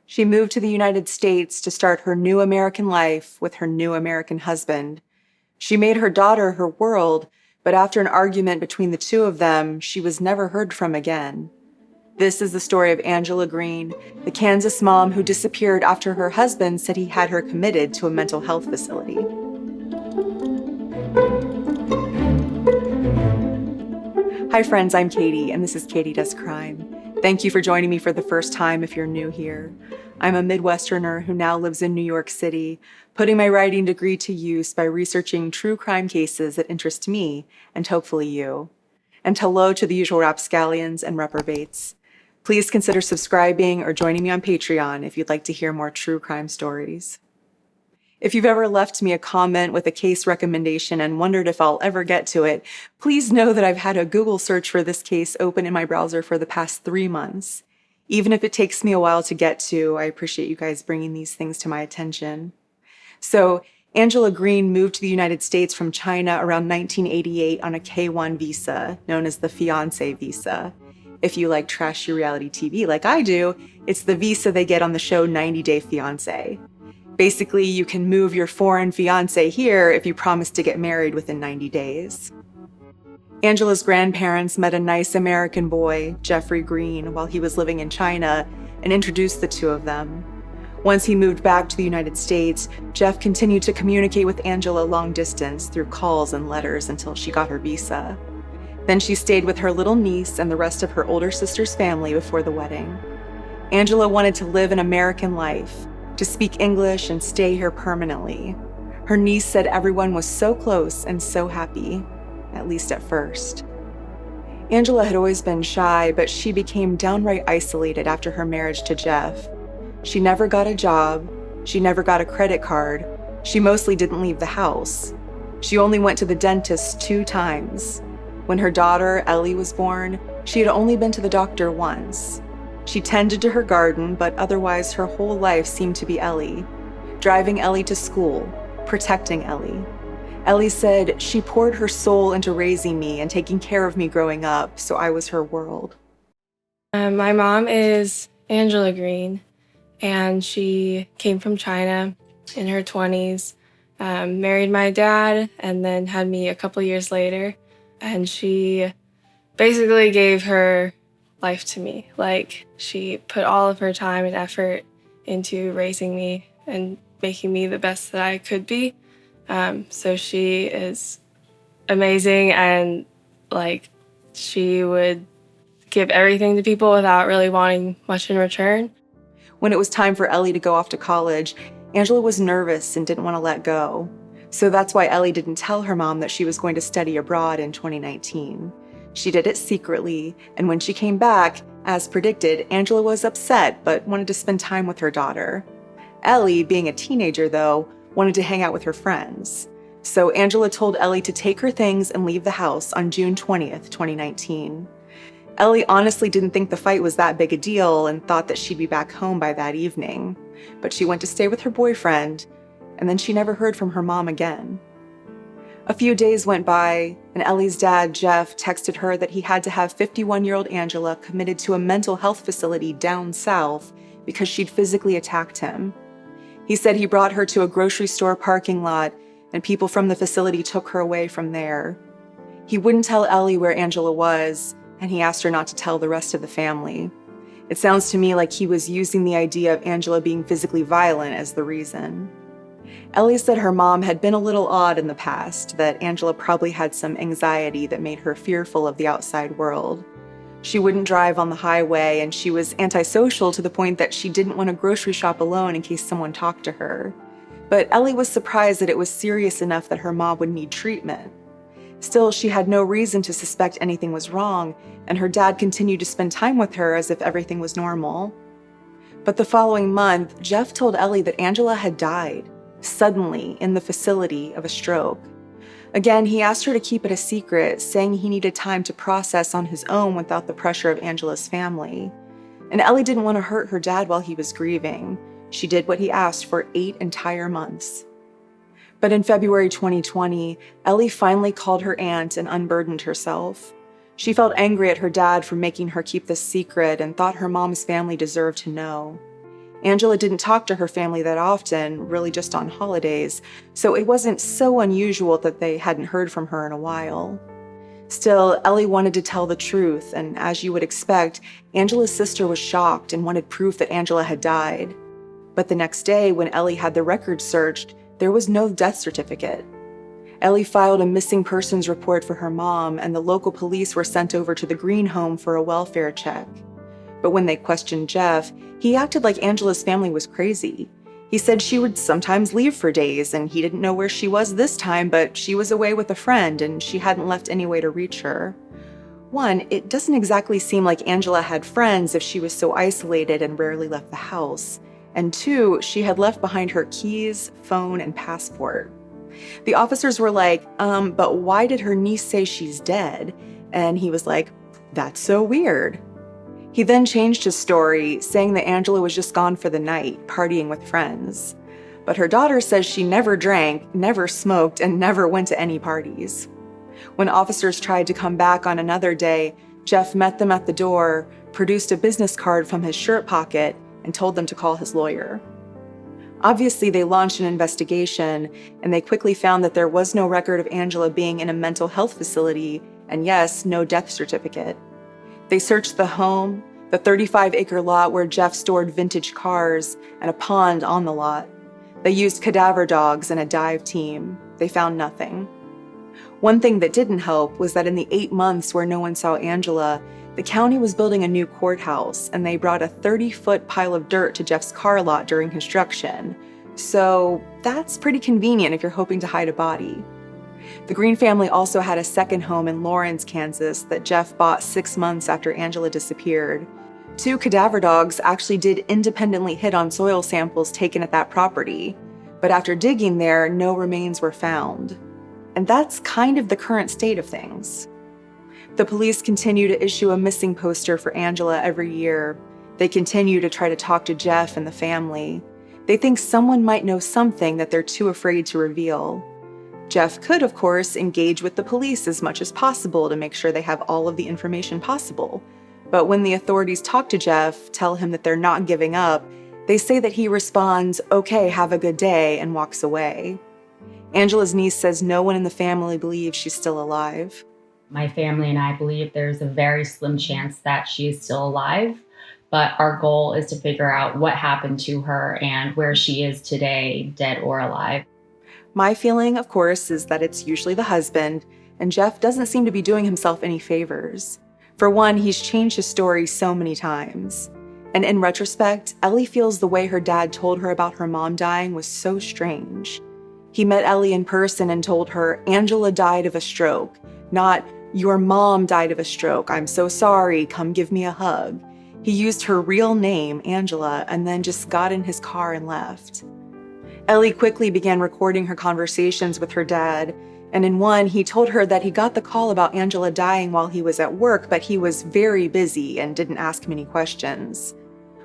She moved to the United States to start her new American life with her new American husband. She made her daughter her world, but after an argument between the two of them, she was never heard from again. This is the story of Angela Green, the Kansas mom who disappeared after her husband said he had her committed to a mental health facility. Hi friends, I'm Katie, and this is Katie Does Crime. Thank you for joining me for the first time if you're new here. I'm a Midwesterner who now lives in New York City, putting my writing degree to use by researching true crime cases that interest me and hopefully you. And hello to the usual rapscallions and reprobates. Please consider subscribing or joining me on Patreon if you'd like to hear more true crime stories. If you've ever left me a comment with a case recommendation and wondered if I'll ever get to it, please know that I've had a Google search for this case open in my browser for the past 3 months. Even if it takes me a while to get to, I appreciate you guys bringing these things to my attention. So, Angela Green moved to the United States from China around 1988 on a K-1 visa, known as the fiancé visa. If you like trashy reality TV like I do, it's the visa they get on the show 90 Day Fiancé. Basically, you can move your foreign fiancé here if you promise to get married within 90 days. Angela's grandparents met a nice American boy, Jeffrey Green, while he was living in China and introduced the two of them. Once he moved back to the United States, Jeff continued to communicate with Angela long distance through calls and letters until she got her visa. Then she stayed with her little niece and the rest of her older sister's family before the wedding. Angela wanted to live an American life, to speak English and stay here permanently. Her niece said everyone was so close and so happy, at least at first. Angela had always been shy, but she became downright isolated after her marriage to Jeff. She never got a job. She never got a credit card. She mostly didn't leave the house. She only went to the dentist 2 times. When her daughter, Ellie, was born, she had only been to the doctor once. She tended to her garden, but otherwise her whole life seemed to be Ellie. Driving Ellie to school, protecting Ellie. Ellie said she poured her soul into raising me and taking care of me growing up, so I was her world. My mom is Angela Green, and she came from China in her 20s, married my dad, and then had me a couple years later. And she basically gave her life to me. Like, she put all of her time and effort into raising me and making me the best that I could be. So she is amazing, and she would give everything to people without really wanting much in return. When it was time for Ellie to go off to college, Angela was nervous and didn't want to let go. So that's why Ellie didn't tell her mom that she was going to study abroad in 2019. She did it secretly, and when she came back, as predicted, Angela was upset but wanted to spend time with her daughter. Ellie, being a teenager though, wanted to hang out with her friends. So Angela told Ellie to take her things and leave the house on June 20th, 2019. Ellie honestly didn't think the fight was that big a deal and thought that she'd be back home by that evening. But she went to stay with her boyfriend, and then she never heard from her mom again. A few days went by, and Ellie's dad, Jeff, texted her that he had to have 51-year-old Angela committed to a mental health facility down south because she'd physically attacked him. He said he brought her to a grocery store parking lot, and people from the facility took her away from there. He wouldn't tell Ellie where Angela was, and he asked her not to tell the rest of the family. It sounds to me like he was using the idea of Angela being physically violent as the reason. Ellie said her mom had been a little odd in the past, that Angela probably had some anxiety that made her fearful of the outside world. She wouldn't drive on the highway, and she was antisocial to the point that she didn't want to grocery shop alone in case someone talked to her. But Ellie was surprised that it was serious enough that her mom would need treatment. Still, she had no reason to suspect anything was wrong, and her dad continued to spend time with her as if everything was normal. But the following month, Jeff told Ellie that Angela had died, suddenly, in the facility, of a stroke. Again, he asked her to keep it a secret, saying he needed time to process on his own without the pressure of Angela's family. And Ellie didn't want to hurt her dad while he was grieving. She did what he asked for 8 entire months. But in February 2020, Ellie finally called her aunt and unburdened herself. She felt angry at her dad for making her keep this secret and thought her mom's family deserved to know. Angela didn't talk to her family that often, really just on holidays, so it wasn't so unusual that they hadn't heard from her in a while. Still, Ellie wanted to tell the truth, and as you would expect, Angela's sister was shocked and wanted proof that Angela had died. But the next day, when Ellie had the records searched, there was no death certificate. Ellie filed a missing persons report for her mom, and the local police were sent over to the Green home for a welfare check. But when they questioned Jeff, he acted like Angela's family was crazy. He said she would sometimes leave for days, and he didn't know where she was this time, but she was away with a friend, and she hadn't left any way to reach her. One, it doesn't exactly seem like Angela had friends if she was so isolated and rarely left the house. And two, she had left behind her keys, phone, and passport. The officers were like, but why did her niece say she's dead? And he was like, that's so weird. He then changed his story, saying that Angela was just gone for the night, partying with friends. But her daughter says she never drank, never smoked, and never went to any parties. When officers tried to come back on another day, Jeff met them at the door, produced a business card from his shirt pocket, and told them to call his lawyer. Obviously, they launched an investigation, and they quickly found that there was no record of Angela being in a mental health facility, and yes, no death certificate. They searched the home, the 35-acre lot where Jeff stored vintage cars, and a pond on the lot. They used cadaver dogs and a dive team. They found nothing. One thing that didn't help was that in the 8 months where no one saw Angela, the county was building a new courthouse, and they brought a 30-foot pile of dirt to Jeff's car lot during construction. So that's pretty convenient if you're hoping to hide a body. The Green family also had a second home in Lawrence, Kansas that Jeff bought 6 months after Angela disappeared. 2 cadaver dogs actually did independently hit on soil samples taken at that property, but after digging there, no remains were found. And that's kind of the current state of things. The police continue to issue a missing poster for Angela every year. They continue to try to talk to Jeff and the family. They think someone might know something that they're too afraid to reveal. Jeff could, of course, engage with the police as much as possible to make sure they have all of the information possible. But when the authorities talk to Jeff, tell him that they're not giving up, they say that he responds, "Okay, have a good day," and walks away. Angela's niece says no one in the family believes she's still alive. My family and I believe there's a very slim chance that she is still alive, but our goal is to figure out what happened to her and where she is today, dead or alive. My feeling, of course, is that it's usually the husband, and Jeff doesn't seem to be doing himself any favors. For one, he's changed his story so many times. And in retrospect, Ellie feels the way her dad told her about her mom dying was so strange. He met Ellie in person and told her, "Angela died of a stroke," not, "Your mom died of a stroke. I'm so sorry. Come give me a hug." He used her real name, Angela, and then just got in his car and left. Ellie quickly began recording her conversations with her dad, and in one, he told her that he got the call about Angela dying while he was at work, but he was very busy and didn't ask many questions.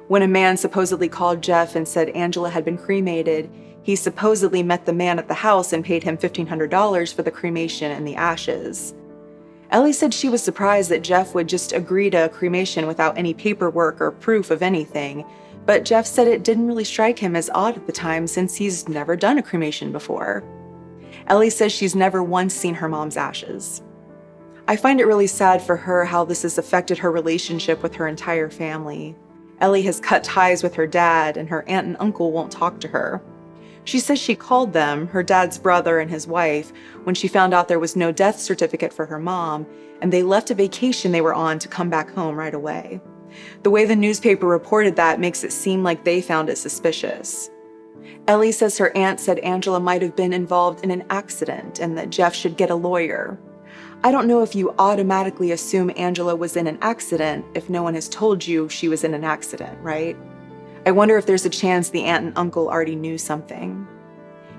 When a man supposedly called Jeff and said Angela had been cremated, he supposedly met the man at the house and paid him $1,500 for the cremation and the ashes. Ellie said she was surprised that Jeff would just agree to a cremation without any paperwork or proof of anything, but Jeff said it didn't really strike him as odd at the time since he's never done a cremation before. Ellie says she's never once seen her mom's ashes. I find it really sad for her how this has affected her relationship with her entire family. Ellie has cut ties with her dad, and her aunt and uncle won't talk to her. She says she called them, her dad's brother and his wife, when she found out there was no death certificate for her mom, and they left a vacation they were on to come back home right away. The way the newspaper reported that makes it seem like they found it suspicious. Ellie says her aunt said Angela might have been involved in an accident and that Jeff should get a lawyer. I don't know if you automatically assume Angela was in an accident if no one has told you she was in an accident, right? I wonder if there's a chance the aunt and uncle already knew something.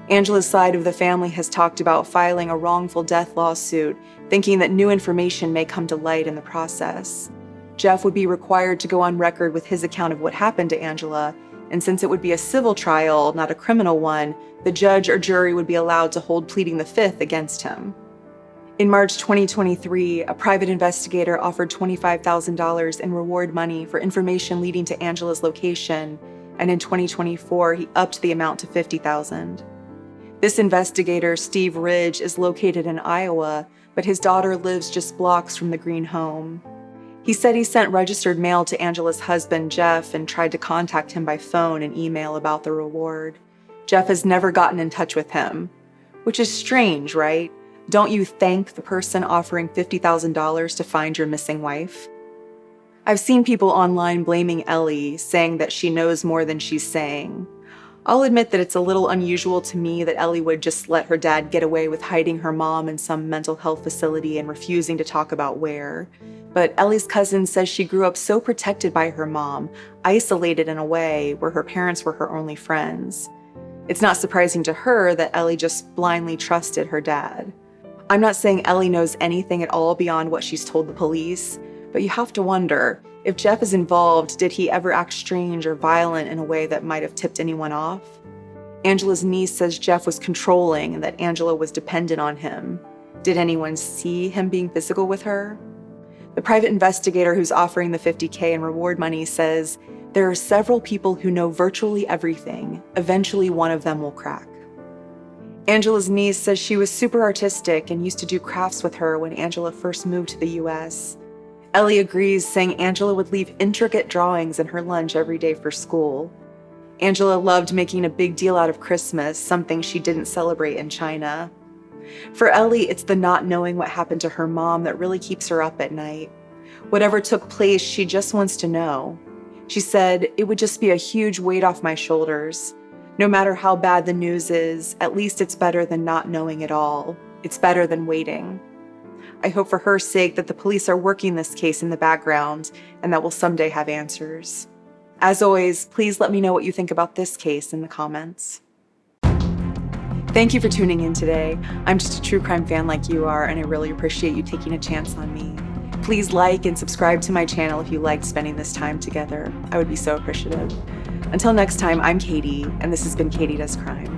Angela's side of the family has talked about filing a wrongful death lawsuit, thinking that new information may come to light in the process. Jeff would be required to go on record with his account of what happened to Angela, and since it would be a civil trial, not a criminal one, the judge or jury would be allowed to hold pleading the fifth against him. In March 2023, a private investigator offered $25,000 in reward money for information leading to Angela's location, and in 2024, he upped the amount to $50,000. This investigator, Steve Ridge, is located in Iowa, but his daughter lives just blocks from the Green home. He said he sent registered mail to Angela's husband, Jeff, and tried to contact him by phone and email about the reward. Jeff has never gotten in touch with him, which is strange, right? Don't you thank the person offering $50,000 to find your missing wife? I've seen people online blaming Ellie, saying that she knows more than she's saying. I'll admit that it's a little unusual to me that Ellie would just let her dad get away with hiding her mom in some mental health facility and refusing to talk about where. But Ellie's cousin says she grew up so protected by her mom, isolated in a way where her parents were her only friends. It's not surprising to her that Ellie just blindly trusted her dad. I'm not saying Ellie knows anything at all beyond what she's told the police, but you have to wonder, if Jeff is involved, did he ever act strange or violent in a way that might have tipped anyone off? Angela's niece says Jeff was controlling and that Angela was dependent on him. Did anyone see him being physical with her? The private investigator who's offering the $50K in reward money says, there are several people who know virtually everything. Eventually, one of them will crack. Angela's niece says she was super artistic and used to do crafts with her when Angela first moved to the US. Ellie agrees, saying Angela would leave intricate drawings in her lunch every day for school. Angela loved making a big deal out of Christmas, something she didn't celebrate in China. For Ellie, it's the not knowing what happened to her mom that really keeps her up at night. Whatever took place, she just wants to know. She said, it would just be a huge weight off my shoulders. No matter how bad the news is, at least it's better than not knowing at all. It's better than waiting. I hope for her sake that the police are working this case in the background and that we'll someday have answers. As always, please let me know what you think about this case in the comments. Thank you for tuning in today. I'm just a true crime fan like you are, and I really appreciate you taking a chance on me. Please like and subscribe to my channel if you liked spending this time together. I would be so appreciative. Until next time, I'm Katie, and this has been Katie Does Crime.